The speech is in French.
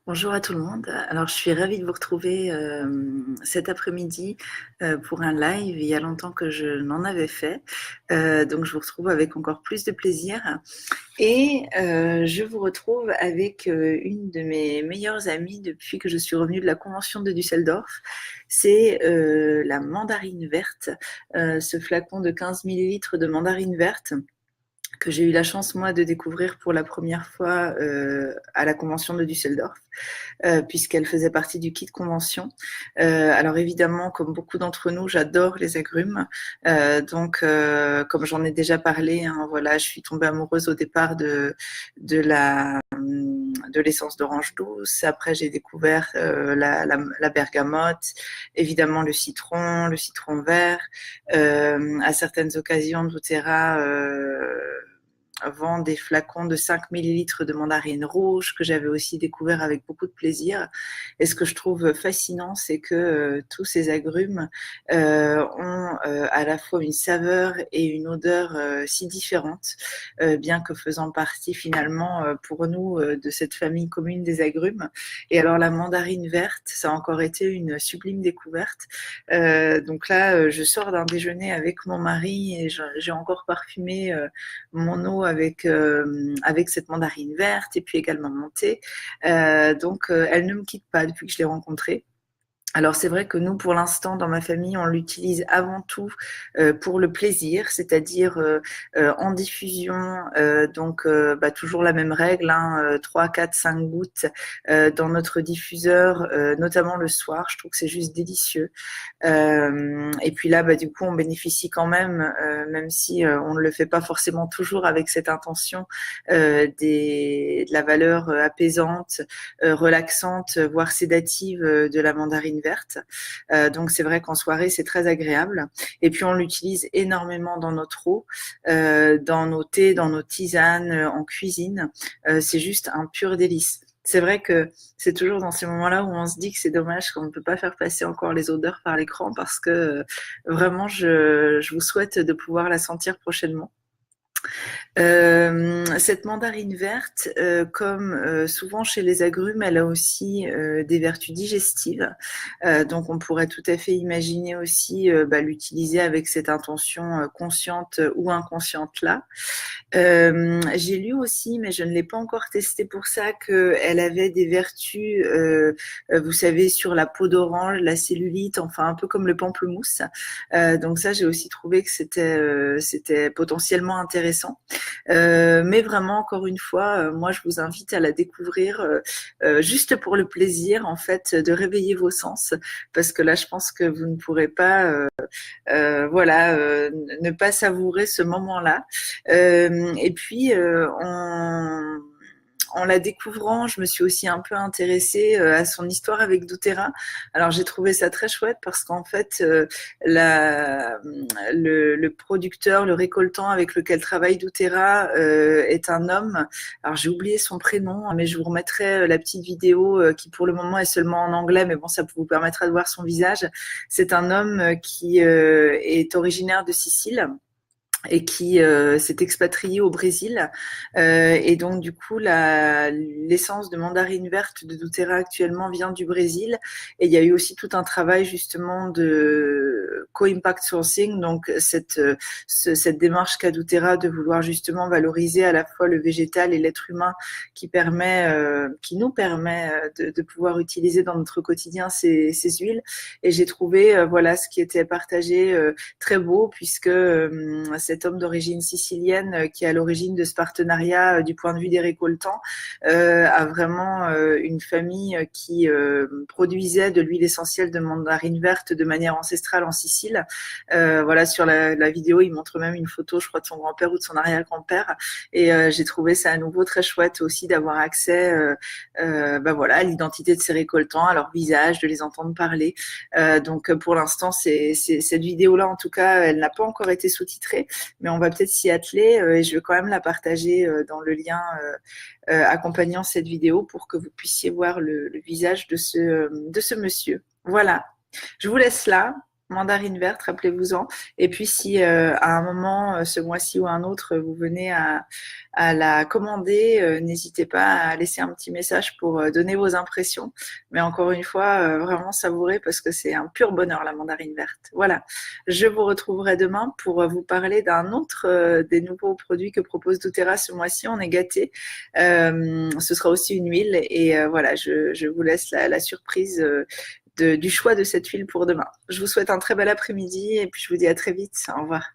Bonjour à tout le monde. Alors, je suis ravie de vous retrouver cet après-midi pour un live. Il y a longtemps que je n'en avais fait. Donc, je vous retrouve avec encore plus de plaisir. Et je vous retrouve avec une de mes meilleures amies depuis que je suis revenue de la convention de Düsseldorf. C'est la mandarine verte, ce flacon de 15 millilitres de mandarine verte que j'ai eu la chance, moi, de découvrir pour la première fois à la convention de Düsseldorf, puisqu'elle faisait partie du kit convention. Alors évidemment, comme beaucoup d'entre nous, j'adore les agrumes. Comme j'en ai déjà parlé, hein, voilà, je suis tombée amoureuse au départ de l'essence d'orange douce. Après, j'ai découvert la bergamote, évidemment le citron vert. À certaines occasions, doTERRA vend des flacons de 5 millilitres de mandarine rouge que j'avais aussi découvert avec beaucoup de plaisir. Et ce que je trouve fascinant, c'est que tous ces agrumes ont à la fois une saveur et une odeur si différentes, bien que faisant partie finalement pour nous de cette famille commune des agrumes. Et alors la mandarine verte, ça a encore été une sublime découverte. Donc là, je sors d'un déjeuner avec mon mari et j'ai encore parfumé mon eau avec cette mandarine verte et puis également mon thé. Elle ne me quitte pas depuis que je l'ai rencontrée. Alors c'est vrai que nous, pour l'instant, dans ma famille, on l'utilise avant tout pour le plaisir, c'est-à-dire en diffusion, toujours la même règle, hein, 3, 4, 5 gouttes dans notre diffuseur, notamment le soir. Je trouve que c'est juste délicieux. Et puis là, du coup, on bénéficie quand même si on ne le fait pas forcément toujours avec cette intention, de la valeur apaisante, relaxante, voire sédative de la mandarine verte. Donc c'est vrai qu'en soirée, c'est très agréable. Et puis on l'utilise énormément dans notre eau, dans nos thés, dans nos tisanes, en cuisine. C'est juste un pur délice. C'est vrai que c'est toujours dans ces moments-là où on se dit que c'est dommage qu'on ne peut pas faire passer encore les odeurs par l'écran parce que vraiment, je vous souhaite de pouvoir la sentir prochainement. Cette mandarine verte, comme souvent chez les agrumes, elle a aussi des vertus digestives. Donc on pourrait tout à fait imaginer aussi l'utiliser avec cette intention consciente ou inconsciente là. J'ai lu aussi, mais je ne l'ai pas encore testé pour ça, qu'elle avait des vertus, vous savez, sur la peau d'orange, la cellulite, enfin un peu comme le pamplemousse. Donc ça, j'ai aussi trouvé que c'était potentiellement intéressant. Mais vraiment, encore une fois, moi, je vous invite à la découvrir juste pour le plaisir, en fait, de réveiller vos sens, parce que là, je pense que vous ne pourrez pas, ne pas savourer ce moment-là. Et puis, en la découvrant, je me suis aussi un peu intéressée à son histoire avec doTERRA. Alors j'ai trouvé ça très chouette parce qu'en fait, le producteur, le récoltant avec lequel travaille doTERRA est un homme. Alors j'ai oublié son prénom, mais je vous remettrai la petite vidéo qui pour le moment est seulement en anglais, mais bon, ça vous permettra de voir son visage. C'est un homme qui est originaire de Sicile et qui s'est expatrié au Brésil. Et donc, du coup, l'essence de mandarine verte de doTERRA actuellement vient du Brésil. Et il y a eu aussi tout un travail justement de co-impact sourcing, donc cette démarche qu'a doTERRA de vouloir justement valoriser à la fois le végétal et l'être humain qui nous permet de pouvoir utiliser dans notre quotidien ces huiles. Et j'ai trouvé ce qui était partagé très beau puisque cet homme d'origine sicilienne qui est à l'origine de ce partenariat du point de vue des récoltants a vraiment une famille qui produisait de l'huile essentielle de mandarine verte de manière ancestrale en Sicile. Sur la vidéo, il montre même une photo, je crois, de son grand-père ou de son arrière-grand-père. Et j'ai trouvé ça à nouveau très chouette aussi d'avoir accès à l'identité de ces récoltants, à leur visage, de les entendre parler. Donc pour l'instant, cette vidéo-là, en tout cas, elle n'a pas encore été sous-titrée, mais on va peut-être s'y atteler et je vais quand même la partager dans le lien accompagnant cette vidéo pour que vous puissiez voir le visage de ce monsieur. Voilà, je vous laisse là. mandarine verte, rappelez-vous-en. Et puis si à un moment, ce mois-ci ou un autre, vous venez à la commander, n'hésitez pas à laisser un petit message pour donner vos impressions. Mais encore une fois, vraiment savourer parce que c'est un pur bonheur la mandarine verte. Voilà, je vous retrouverai demain pour vous parler d'un autre des nouveaux produits que propose doTERRA ce mois-ci. On est gâtés. Ce sera aussi une huile et voilà, je vous laisse la surprise du choix de cette huile pour demain. Je vous souhaite un très bel après-midi et puis je vous dis à très vite. Au revoir.